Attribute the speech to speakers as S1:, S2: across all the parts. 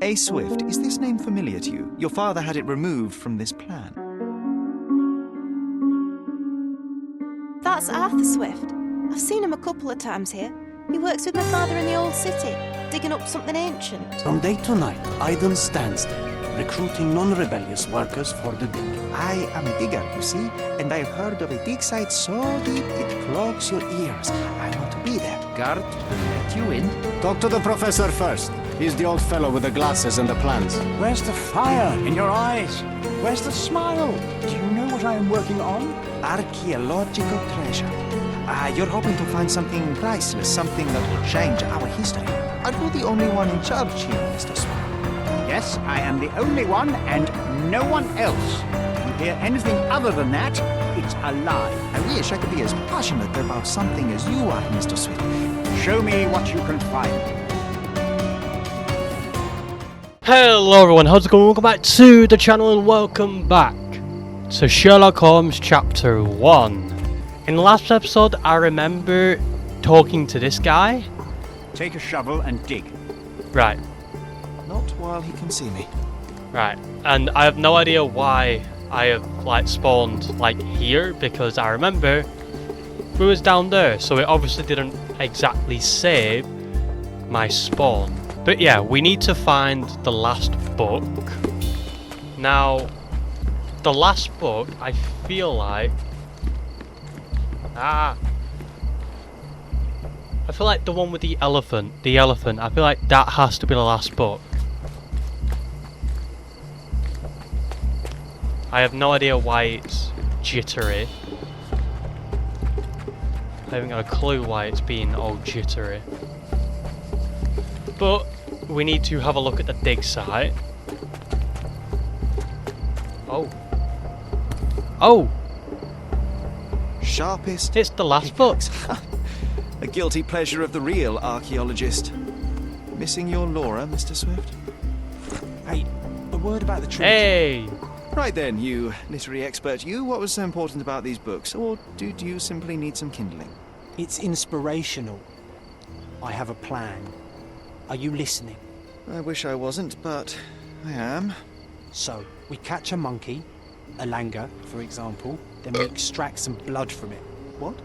S1: A. Swift, is this name familiar to you? Your father had it removed from this plan.
S2: That's Arthur Swift. I've seen him a couple of times here. He works with my father in the old city, digging up something ancient.
S3: From day to night, Idle stands there, recruiting non-rebellious workers for the dig.
S1: I am a digger, you see, and I've heard of a dig site so deep it clogs your ears. I want to be there.
S4: Guard, let you in.
S5: Talk to the professor first. He's the old fellow with the glasses and the plans.
S3: Where's the fire in your eyes? Where's the smile? Do you know what I am working on?
S1: Archaeological treasure. You're hoping to find something priceless, something that will change our history. Are you the only one in charge here, Mr. Swift?
S4: Yes, I am the only one and no one else. If you hear anything other than that, it's a lie.
S1: I wish I could be as passionate about something as you are, Mr. Swift.
S4: Show me what you can find.
S6: Hello everyone, how's it going? Welcome back to the channel and welcome back to Sherlock Holmes Chapter 1. In the last episode, I remember talking to this guy.
S4: Take a shovel and dig.
S6: Right.
S1: Not while he can see me.
S6: Right. And I have no idea why I have spawned here, because I remember we was down there, so it obviously didn't exactly save my spawn. But yeah, we need to find the last book. Now, the last book, I feel like... I feel like the one with the elephant, I feel like that has to be the last book. I have no idea why it's jittery. I haven't got a clue why it's being all jittery. But we need to have a look at the dig site. Oh!
S1: Sharpest.
S6: It's the last book.
S1: A guilty pleasure of the real archaeologist. Missing your Laura, Mr. Swift?
S3: Hey, a word about the Trinity.
S6: Hey!
S1: Right then, you literary expert, what was so important about these books? Or do you simply need some kindling?
S3: It's inspirational. I have a plan. Are you listening?
S1: I wish I wasn't, but I am.
S3: So, we catch a monkey, a langur, for example, then we extract some blood from it.
S1: What?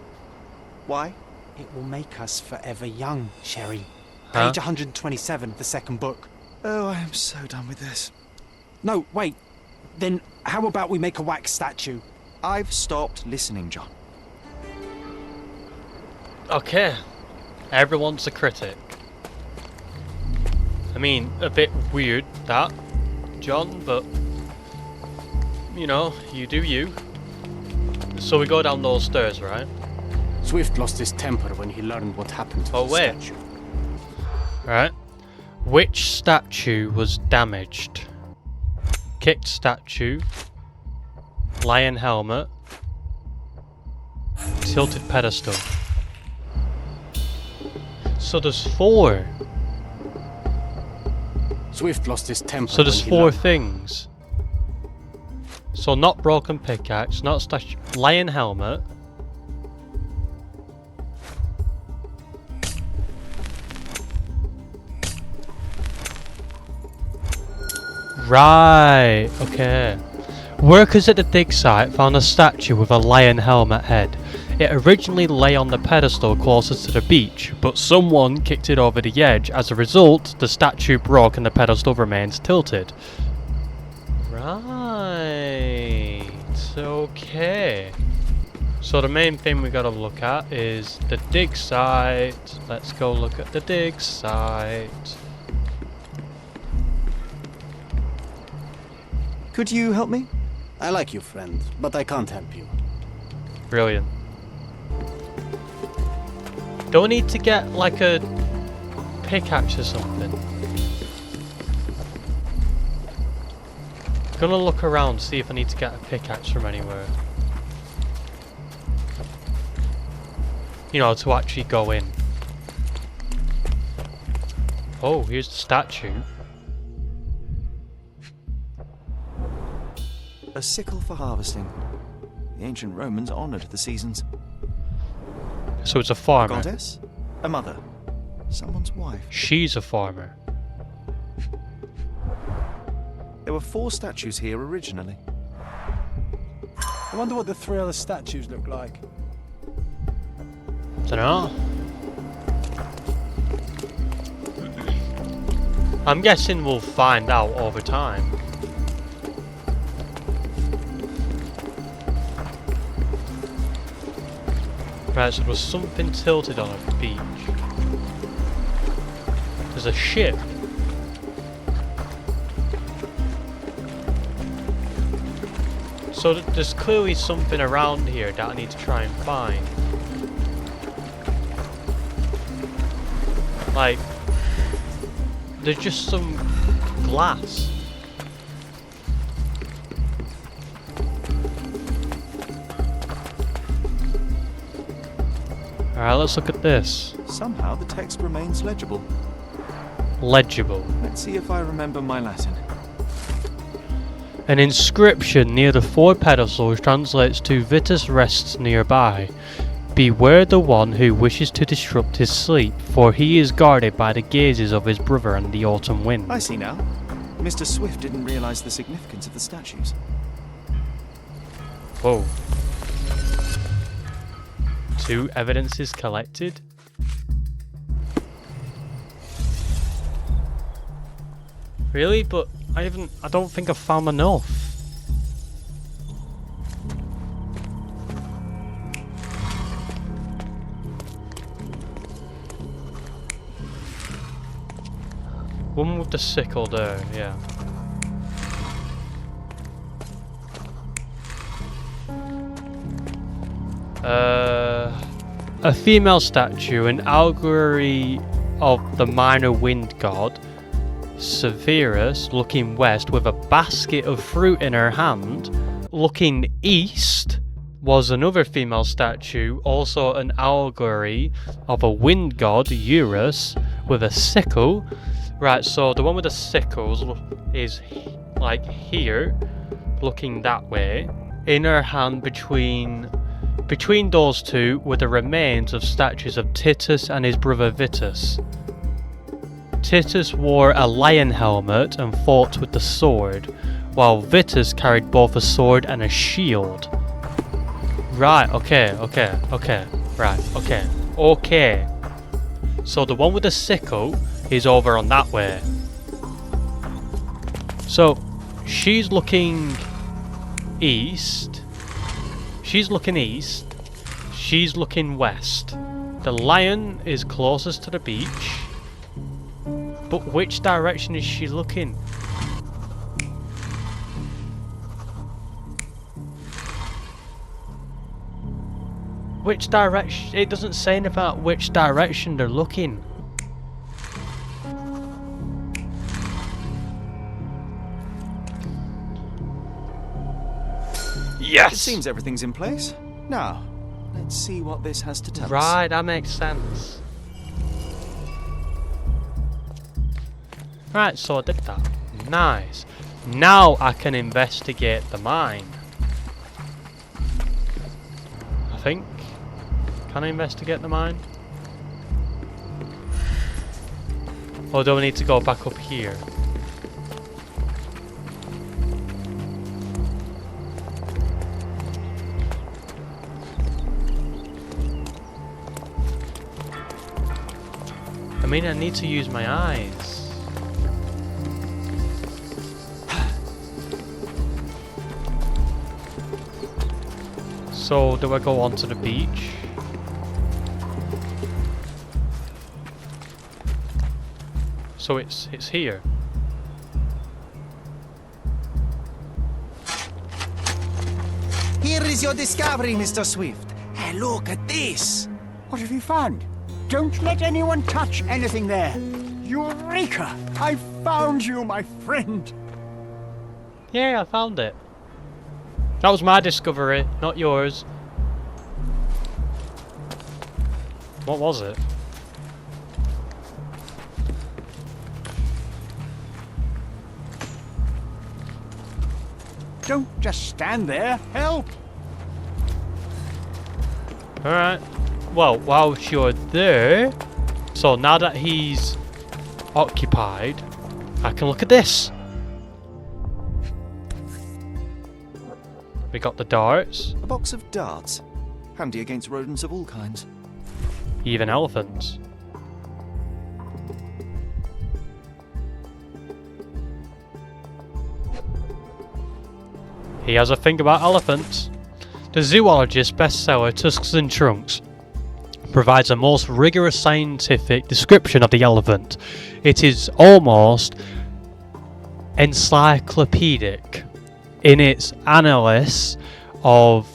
S1: Why?
S3: It will make us forever young, Sherry.
S6: Huh?
S3: Page 127, the second book.
S1: Oh, I am so done with this.
S3: No, wait. Then how about we make a wax statue?
S1: I've stopped listening, John.
S6: Okay. Everyone's a critic. I mean, a bit weird that, John, but you know, you do you. So we go down those stairs, right?
S5: Swift lost his temper when he learned what happened to the
S6: wait.
S5: statue.
S6: Right. Which statue was damaged? Kicked statue, lion helmet, tilted pedestal. So there's 4.
S5: Swift lost his temper.
S6: So there's
S5: when he
S6: 4
S5: learned.
S6: things. So not broken pickaxe, not statue, lion helmet. Right, okay. Workers at the dig site found a statue with a lion helmet head. It originally lay on the pedestal closest to the beach, but someone kicked it over the edge. As a result, the statue broke and the pedestal remains tilted. Right, okay. So the main thing we gotta look at is the dig site. Let's go look at the dig site.
S1: Could you help me?
S5: I like you, friend, but I can't help you.
S6: Brilliant. Don't need to get like a pickaxe or something. Gonna look around, see if I need to get a pickaxe from anywhere. You know, to actually go in. Oh, here's the statue.
S1: A sickle for harvesting. The ancient Romans honoured the seasons.
S6: So it's a
S1: A
S6: farmer.
S1: goddess? A mother? Someone's wife?
S6: She's a farmer.
S1: There were 4 statues here originally.
S3: I wonder what the 3 other statues look like.
S6: Dunno. I'm guessing we'll find out over time. Right, so there was something tilted on a beach. There's a ship. So there's clearly something around here that I need to try and find. Like, there's just some glass. Alright, let's look at this.
S1: Somehow the text remains legible.
S6: Legible.
S1: Let's see if I remember my Latin.
S6: An inscription near the 4 pedestals translates to "Vitus rests nearby. Beware the one who wishes to disrupt his sleep, for he is guarded by the gazes of his brother and the autumn wind."
S1: I see now. Mr. Swift didn't realize the significance of the statues.
S6: Whoa. 2 evidences collected? Really? But I don't think I've found enough. One with the sickle there, yeah. A female statue, an allegory of the minor wind god, Severus, looking west with a basket of fruit in her hand. Looking east was another female statue, also an allegory of a wind god, Eurus, with a sickle. Right, so the one with the sickles is like here, looking that way. In her hand between those 2 were the remains of statues of Titus and his brother Vitus. Titus wore a lion helmet and fought with the sword, while Vitus carried both a sword and a shield. Right, okay. Right, okay. So the one with the sickle is over on that way. So she's looking east. She's looking west. The lion is closest to the beach. But which direction is she looking? Which direction? It doesn't say anything about which direction they're looking. Yes!
S1: It seems everything's in place. Now, let's see what this has to tell us.
S6: Right, that makes sense. Right, so I did that. Nice. Now I can investigate the mine. I think. Can I investigate the mine? Or do I need to go back up here? I mean, I need to use my eyes. So, do I go onto the beach? So it's here.
S1: Here is your discovery, Mr. Swift. Hey, look at this.
S4: What have you found? Don't let anyone touch anything there. Eureka! I found you, my friend.
S6: Yeah, I found it. That was my discovery, not yours. What was it?
S4: Don't just stand there. Help!
S6: Alright. Well, whilst you're there... So now that he's occupied, I can look at this. We got the darts,
S1: A box of darts. Handy against rodents of all kinds.
S6: even elephants. He has a thing about elephants. The zoologist's bestseller Tusks and Trunks provides a most rigorous scientific description of the elephant. It is almost encyclopedic in its analysis of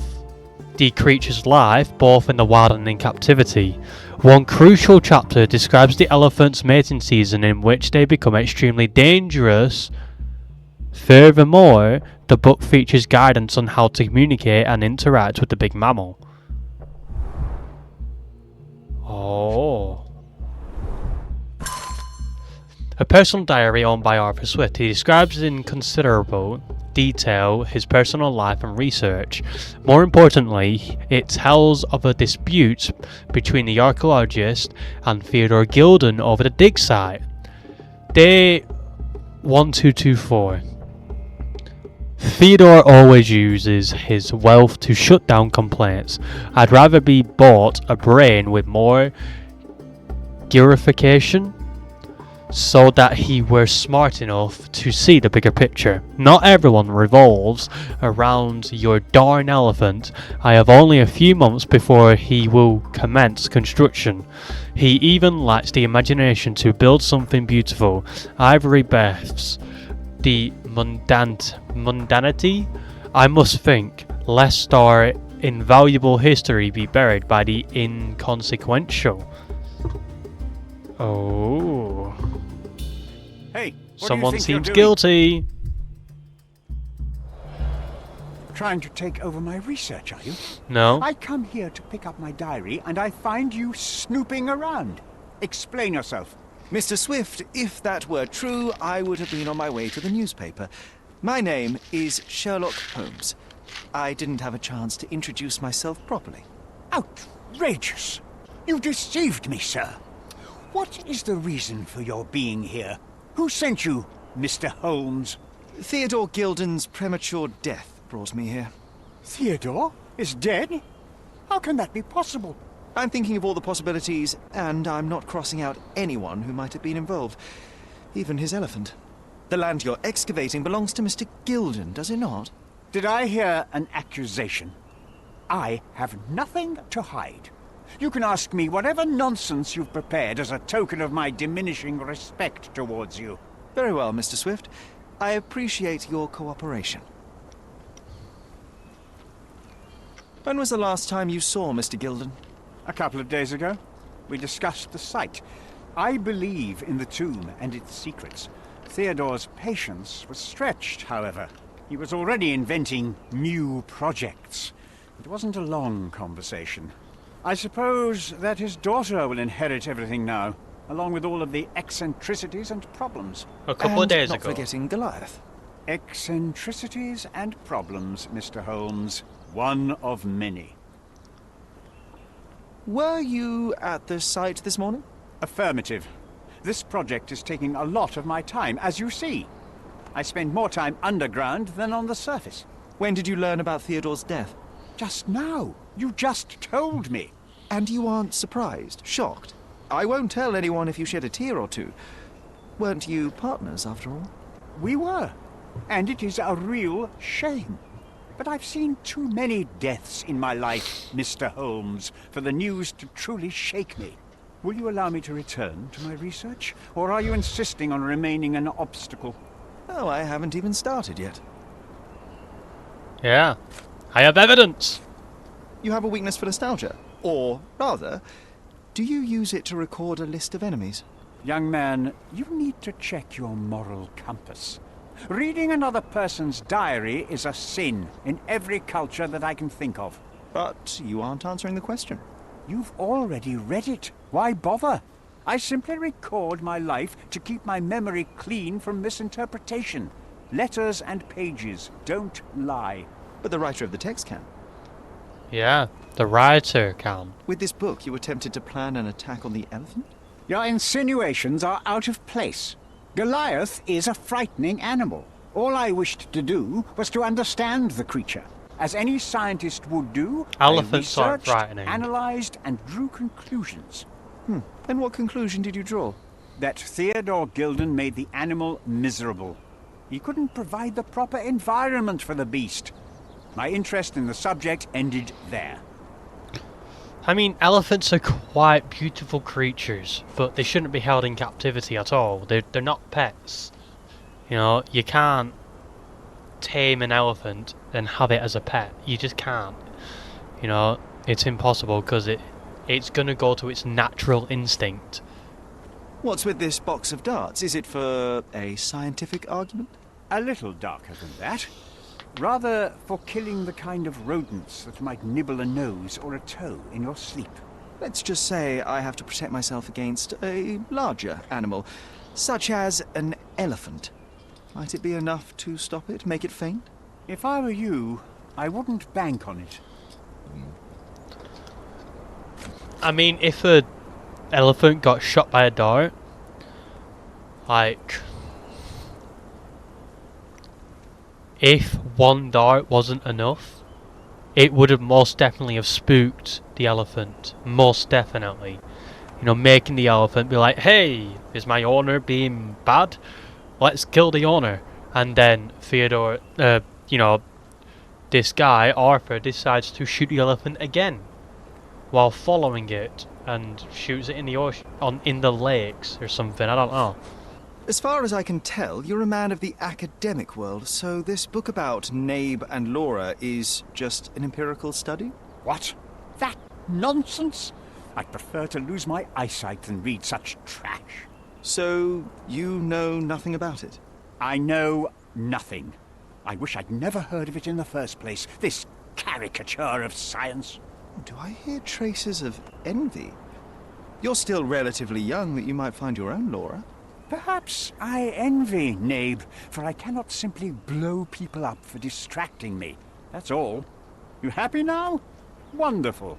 S6: the creature's life, both in the wild and in captivity. One crucial chapter describes the elephant's mating season, in which they become extremely dangerous. Furthermore, the book features guidance on how to communicate and interact with the big mammal. Oh. A personal diary owned by Arthur Swift. He describes in considerable detail his personal life and research. More importantly, it tells of a dispute between the archaeologist and Theodore Gilden over the dig site. Day 1224. Theodore always uses his wealth to shut down complaints. I'd rather be bought a brain with more glorification, so that he were smart enough to see the bigger picture. Not everyone revolves around your darn elephant. I have only a few months before he will commence construction. He even lacks the imagination to build something beautiful. Ivory breaths the mundanity. I must think, lest our invaluable history be buried by the inconsequential. Oh.
S4: Hey, what
S6: Someone
S4: do you think you're
S6: seems
S4: doing?
S6: guilty.
S4: Trying to take over my research, are you?
S6: No.
S4: I come here to pick up my diary, and I find you snooping around. Explain yourself.
S1: Mr. Swift, if that were true, I would have been on my way to the newspaper. My name is Sherlock Holmes. I didn't have a chance to introduce myself properly.
S4: Outrageous! You deceived me, sir. What is the reason for your being here? Who sent you, Mr. Holmes?
S1: Theodore Gilden's premature death brought me here.
S4: Theodore is dead? How can that be possible?
S1: I'm thinking of all the possibilities, and I'm not crossing out anyone who might have been involved. Even his elephant. The land you're excavating belongs to Mr. Gilden, does it not?
S4: Did I hear an accusation? I have nothing to hide. You can ask me whatever nonsense you've prepared as a token of my diminishing respect towards you.
S1: Very well, Mr. Swift. I appreciate your cooperation. When was the last time you saw Mr. Gilden?
S4: A couple of days ago, we discussed the site. I believe in the tomb and its secrets. Theodore's patience was stretched, however. He was already inventing new projects. It wasn't a long conversation. I suppose that his daughter will inherit everything now, along with all of the eccentricities and problems.
S6: A couple of days
S1: not
S6: ago.
S1: forgetting Goliath.
S4: Eccentricities and problems, Mr. Holmes. One of many.
S1: Were you at the site this morning?
S4: Affirmative. This project is taking a lot of my time, as you see. I spend more time underground than on the surface.
S1: When did you learn about Theodore's death?
S4: Just now. You just told me.
S1: And you aren't surprised, shocked? I won't tell anyone if you shed a tear or two. Weren't you partners, after all?
S4: We were. And it is a real shame. But I've seen too many deaths in my life, Mr. Holmes, for the news to truly shake me. Will you allow me to return to my research? Or are you insisting on remaining an obstacle?
S1: Oh, I haven't even started yet.
S6: Yeah. I have evidence.
S1: You have a weakness for nostalgia. Or, rather, do you use it to record a list of enemies?
S4: Young man, you need to check your moral compass. Reading another person's diary is a sin in every culture that I can think of.
S1: But you aren't answering the question.
S4: You've already read it. Why bother? I simply record my life to keep my memory clean from misinterpretation. Letters and pages don't lie.
S1: But the writer of the text can.
S6: Yeah, the writer can.
S1: With this book, you attempted to plan an attack on the elephant?
S4: Your insinuations are out of place. Goliath is a frightening animal. All I wished to do was to understand the creature. As any scientist would do,
S6: Elephants
S4: I
S6: aren't
S4: researched,
S6: frightening.
S4: analysed, and drew conclusions.
S1: And what conclusion did you draw?
S4: That Theodore Gilden made the animal miserable. He couldn't provide the proper environment for the beast. My interest in the subject ended there.
S6: I mean, elephants are quite beautiful creatures, but they shouldn't be held in captivity at all. They're not pets. You know, you can't tame an elephant and have it as a pet. You just can't. You know, it's impossible because it's gonna go to its natural instinct.
S1: What's with this box of darts? Is it for a scientific argument?
S4: A little darker than that. Rather for killing the kind of rodents that might nibble a nose or a toe in your sleep.
S1: Let's just say I have to protect myself against a larger animal, such as an elephant. Might it be enough to stop it, make it faint?
S4: If I were you, I wouldn't bank on it.
S6: I mean, if a elephant got shot by a dart, like, if one dart wasn't enough, it would have most definitely have spooked the elephant. Most definitely. You know, making the elephant be like, hey, is my owner being bad? Let's kill the owner. And then Theodore, you know, this guy, Arthur, decides to shoot the elephant again while following it and shoots it in the ocean, in the lakes or something. I don't know.
S1: As far as I can tell, you're a man of the academic world, so this book about Nabe and Laura is just an empirical study?
S4: What? That nonsense? I'd prefer to lose my eyesight than read such trash.
S1: So, you know nothing about it?
S4: I know nothing. I wish I'd never heard of it in the first place, this caricature of science.
S1: Do I hear traces of envy? You're still relatively young that you might find your own Laura.
S4: Perhaps I envy Nabe, for I cannot simply blow people up for distracting me. That's all. You happy now? Wonderful.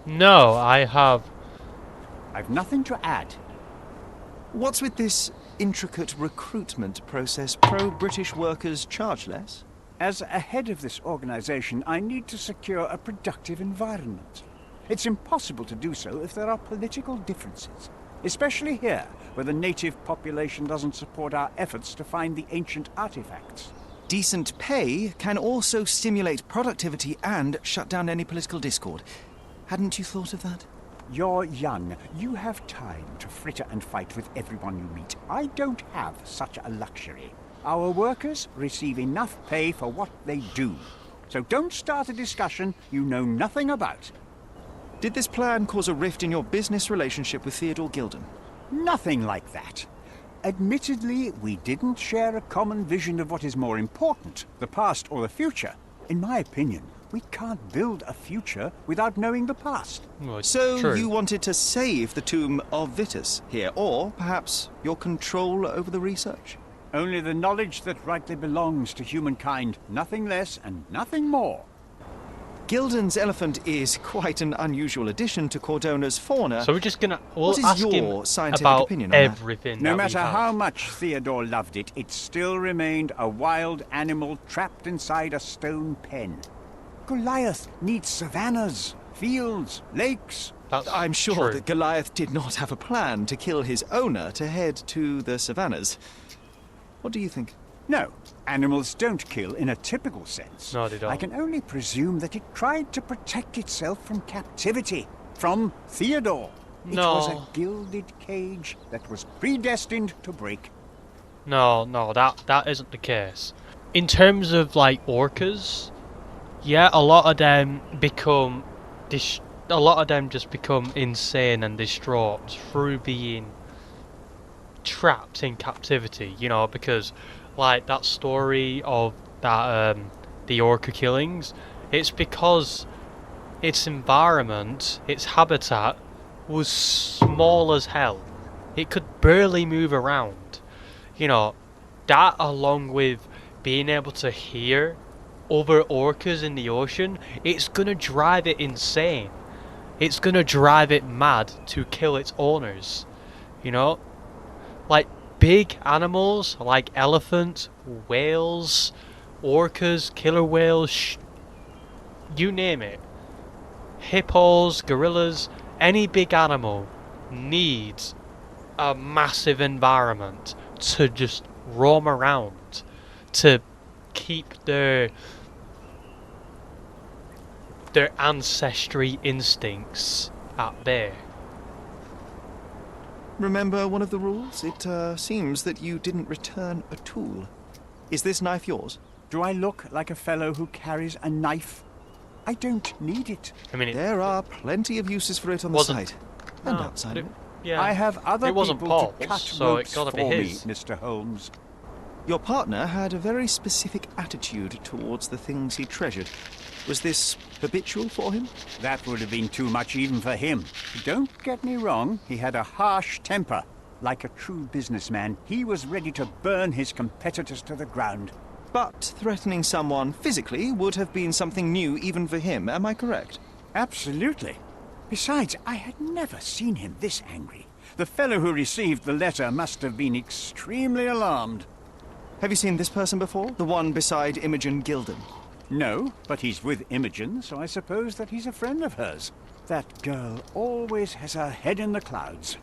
S6: No, I have...
S4: I've nothing to add.
S1: What's with this intricate recruitment process? Pro-British workers charge less?
S4: As a head of this organization, I need to secure a productive environment. It's impossible to do so if there are political differences, especially here, where the native population doesn't support our efforts to find the ancient artifacts.
S1: Decent pay can also stimulate productivity and shut down any political discord. Hadn't you thought of that?
S4: You're young. You have time to fritter and fight with everyone you meet. I don't have such a luxury. Our workers receive enough pay for what they do. So don't start a discussion you know nothing about.
S1: Did this plan cause a rift in your business relationship with Theodore Gilden?
S4: Nothing like that. Admittedly, we didn't share a common vision of what is more important, the past or the future. In my opinion, we can't build a future without knowing the past.
S6: Well, it's
S1: So
S6: true.
S1: you wanted to save the tomb of Vitus here, or perhaps your control over the research?
S4: Only the knowledge that rightly belongs to humankind, nothing less and nothing more.
S1: Gilden's elephant is quite an unusual addition to Cordona's fauna.
S6: So we're just gonna... We'll
S1: What is
S6: ask
S1: your
S6: him
S1: scientific
S6: about
S1: opinion on that?
S6: everything
S4: No
S6: that
S4: matter
S6: we have.
S4: how much Theodore loved it, it still remained a wild animal trapped inside a stone pen. Goliath needs savannas, fields, lakes.
S6: That's
S1: I'm sure
S6: true.
S1: that Goliath did not have a plan to kill his owner to head to the savannas. What do you think?
S4: No, animals don't kill in a typical sense.
S6: No, they don't.
S4: I can only presume that it tried to protect itself from captivity, from Theodore. It was
S6: No.
S4: a gilded cage that was predestined to break.
S6: No, that isn't the case. In terms of like orcas, yeah, a lot of them become just become insane and distraught through being trapped in captivity, you know, because like that story of that the orca killings, it's because its environment, its habitat was small as hell. It could barely move around. You know, that along with being able to hear other orcas in the ocean, it's gonna drive it insane. It's gonna drive it mad to kill its owners. You know? Like big animals like elephants, whales, orcas, killer whales, you name it. Hippos, gorillas, any big animal needs a massive environment to just roam around, to keep their ancestry instincts at bay.
S1: Remember one of the rules? It seems that you didn't return a tool. Is this knife yours?
S4: Do I look like a fellow who carries a knife? I don't need it.
S6: I mean,
S1: There are plenty of uses for it on the
S6: wasn't-
S1: site. And
S6: no,
S1: outside of it.
S6: yeah,
S4: I have other
S6: it wasn't
S4: people
S6: Paul's,
S4: to cut
S6: so
S4: ropes
S6: it gotta be
S4: for
S6: his.
S4: me, Mr. Holmes.
S1: Your partner had a very specific attitude towards the things he treasured. Was this habitual for him?
S4: That would have been too much even for him. Don't get me wrong, he had a harsh temper. Like a true businessman, he was ready to burn his competitors to the ground.
S1: But threatening someone physically would have been something new even for him, am I correct?
S4: Absolutely. Besides, I had never seen him this angry. The fellow who received the letter must have been extremely alarmed.
S1: Have you seen this person before? The one beside Imogen Gilden?
S4: No, but he's with Imogen, so I suppose that he's a friend of hers. That girl always has her head in the clouds.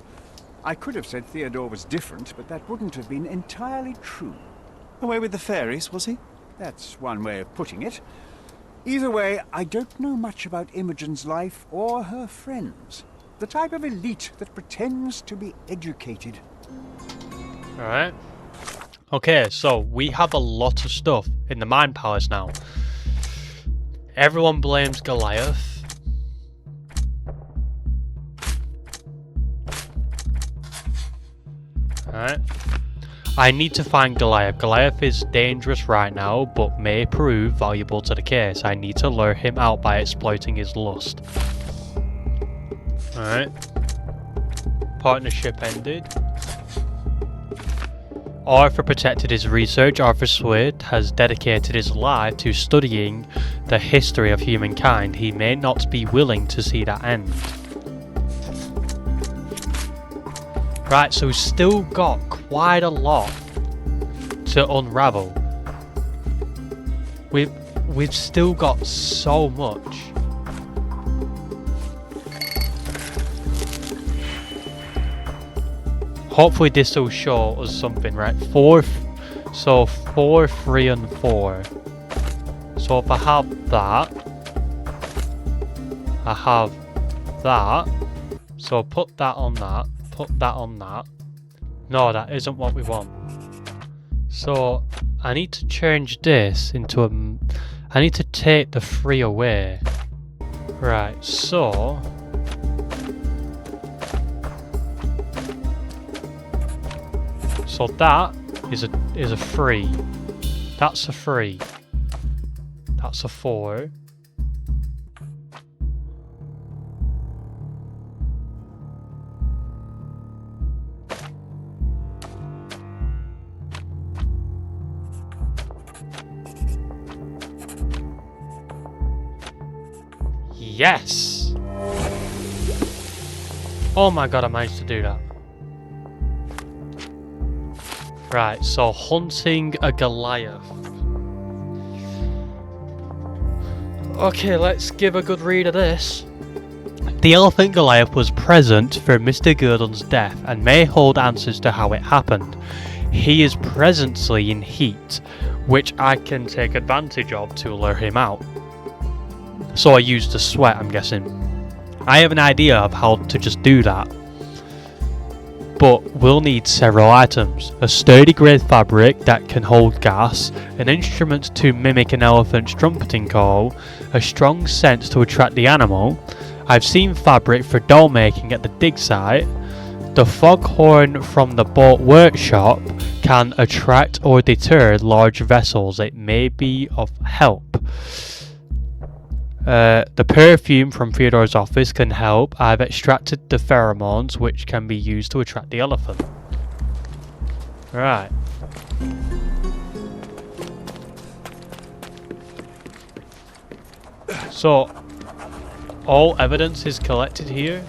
S4: I could have said Theodore was different, but that wouldn't have been entirely true.
S1: Away with the fairies, was he?
S4: That's one way of putting it. Either way, I don't know much about Imogen's life or her friends. The type of elite that pretends to be educated.
S6: Alright. Okay, so we have a lot of stuff in the Mind Palace now. Everyone blames Goliath. Alright. I need to find Goliath. Goliath is dangerous right now, but may prove valuable to the case. I need to lure him out by exploiting his lust. Alright. Partnership ended. Arthur protected his research. Arthur Swift has dedicated his life to studying the history of humankind. He may not be willing to see that end. Right, so we've still got quite a lot to unravel. We've still got so much. Hopefully this will show us something, right? 4, 3 and 4. So if I have that, I have that. So put that on that, put that on that. No, that isn't what we want. So I need to change this into a... I need to take the 3 away. Right, so... So that is a 3. That's a 3. That's a 4. Yes! Oh my god, I managed to do that. Right, so hunting a Goliath. Okay, let's give a good read of this. The elephant Goliath was present for Mr. Gurdon's death and may hold answers to how it happened. He is presently in heat, which I can take advantage of to lure him out. So I used the sweat, I'm guessing. I have an idea of how to just do that. But we'll need several items. A sturdy grade fabric that can hold gas, an instrument to mimic an elephant's trumpeting call, a strong scent to attract the animal. I've seen fabric for doll making at the dig site. The foghorn from the boat workshop can attract or deter large vessels. It may be of help. The perfume from Theodore's office can help. I've extracted the pheromones which can be used to attract the elephant. Right. So, all evidence is collected here.